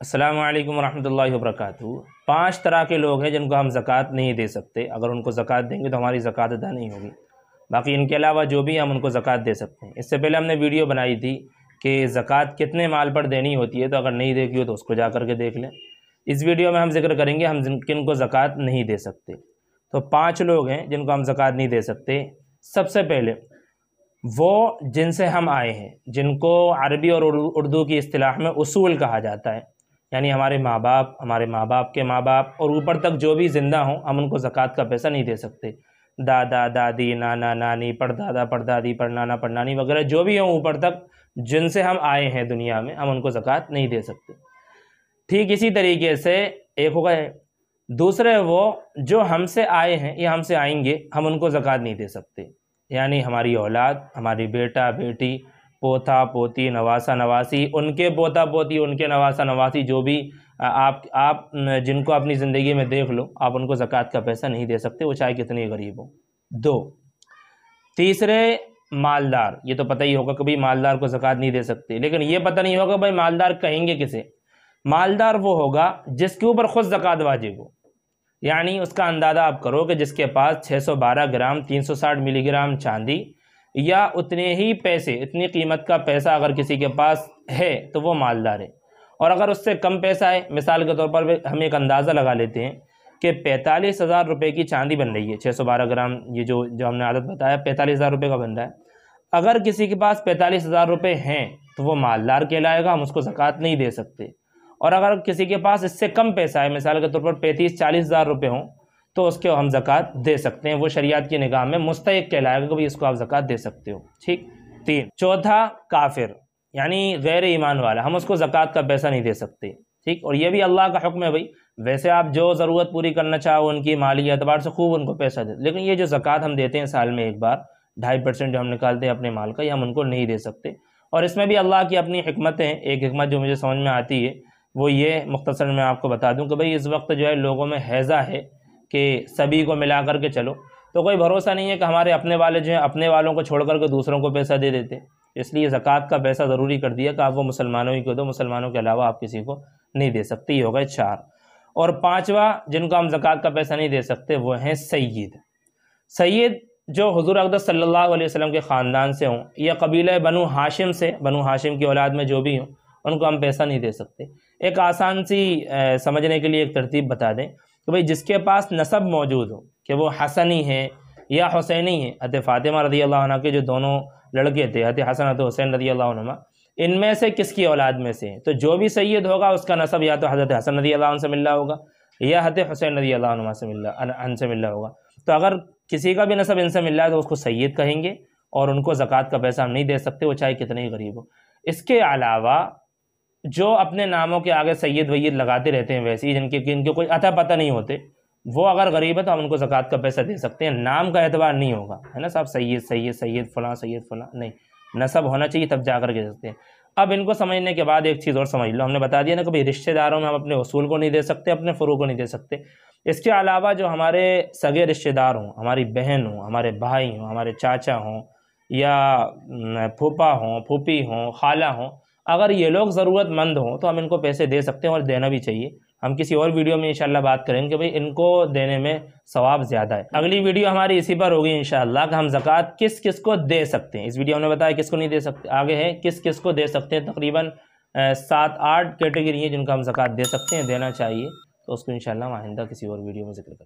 अस्सलामु अलैकुम वरहमतुल्लाहि वबरकातुहू। 5 तरह के लोग हैं जिनको हम ज़कात नहीं दे सकते। अगर उनको ज़कात देंगे तो हमारी ज़कात अदा नहीं होगी। बाकी इनके अलावा जो भी हम उनको ज़कात दे सकते हैं। इससे पहले हमने वीडियो बनाई थी कि ज़कात कितने माल पर देनी होती है, तो अगर नहीं देखी हो तो उसको जा कर के देख लें। इस वीडियो में हम जिक्र करेंगे हम किन को ज़कात नहीं दे सकते। तो 5 लोग हैं जिनको हम ज़कात नहीं दे सकते। सबसे पहले वो जिनसे हम आए हैं, जिनको अरबी और उर्दू की इस्तिलाह में उसूल कहा जाता है, यानी हमारे माँ बाप, हमारे माँ बाप के माँ बाप और ऊपर तक जो भी ज़िंदा हों, हम उनको ज़कात का पैसा नहीं दे सकते। दादा दादी, नाना नानी, परदादा परदादी, परनाना परनानी वगैरह जो भी हों ऊपर तक, जिनसे हम आए हैं दुनिया में, हम उनको ज़कात नहीं दे सकते। ठीक इसी तरीके से एक हो गए। दूसरे वो जो हमसे आए हैं या हमसे आएंगे, हम उनको ज़कात नहीं दे सकते। यानी हमारी औलाद, हमारी बेटा बेटी, पोता पोती, नवासा नवासी, उनके पोता पोती, उनके नवासा नवासी, जो भी आप जिनको अपनी ज़िंदगी में देख लो, आप उनको ज़कात का पैसा नहीं दे सकते, वो चाहे कितने गरीब हो। 2, तीसरे मालदार। ये तो पता ही होगा कभी मालदार को ज़कात नहीं दे सकते, लेकिन ये पता नहीं होगा भाई मालदार कहेंगे किसे। मालदार वो होगा जिसके ऊपर खुद ज़कात वाजिब हो। यानी उसका अंदाज़ा आप करो कि जिसके पास 612 ग्राम 360 मिलीग्राम चांदी या उतने ही पैसे, इतनी कीमत का पैसा अगर किसी के पास है तो वो मालदार है। और अगर उससे कम पैसा है, मिसाल के तौर पर हम एक अंदाज़ा लगा लेते हैं कि 45,000 रुपये की चांदी बन रही है, 612 ग्राम, ये जो हमने आदत बताया 45,000 रुपये का बन रहा है। अगर किसी के पास 45,000 रुपये हैं तो वो मालदार कहलाएगा, हम उसको ज़कात नहीं दे सकते। और अगर किसी के पास इससे कम पैसा है, मिसाल के तौर पर 35-40 हज़ार रुपये हों, तो उसके हम ज़कात दे सकते हैं। वो शरीयत की निगाह में मुस्तहिक कहलाएगा कि भाई इसको आप ज़कात दे सकते हो। ठीक। 3, चौथा काफिर, यानी गैर ईमान वाला, हम उसको ज़कात का पैसा नहीं दे सकते। ठीक। और ये भी अल्लाह का हुक्म है भाई, वैसे आप जो ज़रूरत पूरी करना चाहो उनकी माली एतबार से खूब उनको पैसा दे, लेकिन ये जो ज़कात हम देते हैं साल में एक बार 2.5% जो हम निकालते हैं अपने माल का, ये हम उनको नहीं दे सकते। और इसमें भी अल्लाह की अपनी हिकमतें हैं। एक हिकमत जो मुझे समझ में आती है वो ये, मुख्तसर मैं आपको बता दूं कि भाई इस वक्त जो है लोगों में हैज़ा है कि सभी को मिला कर के चलो, तो कोई भरोसा नहीं है कि हमारे अपने वाले जो हैं अपने वालों को छोड़ कर के दूसरों को पैसा दे देते। इसलिए ज़कात का पैसा ज़रूरी कर दिया कि आप वो मुसलमानों ही को दो, मुसलमानों के अलावा आप किसी को नहीं दे सकते। ये हो गए 4। और 5वां जिनको हम ज़कात का पैसा नहीं दे सकते वो हैं सैयद। सैयद जो हुज़ूर अक़दस सल्लल्लाहु अलैहि वसल्लम के ख़ानदान से हों या कबीला बनु हाशिम से, बनु हाशिम की औलाद में जो भी हों, उनको हम पैसा नहीं दे सकते। एक आसान सी समझने के लिए एक तरतीब बता दें कि भाई जिसके पास नसब मौजूद हो कि वो हसनी है या हुसैनी है, हज़रत फ़ातिमा रज़ी अल्लाह अन्हा के जो दोनों लड़के थे, हज़रत हसन हज़रत हुसैन रज़ी अल्लाह अन्हुमा, इनमें से किसकी औलाद में से है, तो जो भी सैयद होगा उसका नसब या तो हज़रत हसन रज़ी अल्लाह अन्हु से मिल रहा होगा या हज़रत हुसैन रज़ी अल्लाह अन्हुमा से मिल रहा होगा। तो अगर किसी का भी नसब इनसे मिल रहा है तो उसको सैयद कहेंगे और उनको ज़कात का पैसा हम नहीं दे सकते, वो चाहे कितने ही गरीब हो। इसके अलावा जो अपने नामों के आगे सैयद वैयद लगाते रहते हैं, वैसे ही जिनके कोई अता पता नहीं होते, वो अगर गरीब है तो हम उनको ज़कात का पैसा दे सकते हैं। नाम का एतबार नहीं होगा, है ना साहब, सैयद सैयद सैयद फ़लाँ सैयद फ़लाँ नहीं, नसब होना चाहिए तब जा कर के सकते हैं। अब इनको समझने के बाद एक चीज़ और समझ लो, हमने बता दिया ना कि भाई रिश्तेदारों में हम अपने उसूल को नहीं दे सकते, अपने फ़ुरू को नहीं दे सकते। इसके अलावा जो हमारे सगे रिश्तेदार हों, हमारी बहन हों, हमारे भाई हों, हमारे चाचा हों या फूफा हों, फूफी हों, खाला हों, अगर ये लोग ज़रूरतमंद हों तो हम इनको पैसे दे सकते हैं और देना भी चाहिए। हम किसी और वीडियो में इंशाल्लाह बात करेंगे कि भाई इनको देने में सवाब ज़्यादा है। अगली वीडियो हमारी इसी पर होगी इंशाल्लाह कि हम ज़कात किस किस को दे सकते हैं। इस वीडियो में बताया किसको नहीं दे सकते, आगे है किस किस को दे सकते हैं। तकरीबन 7-8 कैटेगरी है जिनको हम ज़कात दे सकते हैं, देना चाहिए। तो उसको इंशाल्लाह आइंदा किसी और वीडियो में जिक्र करेंगे।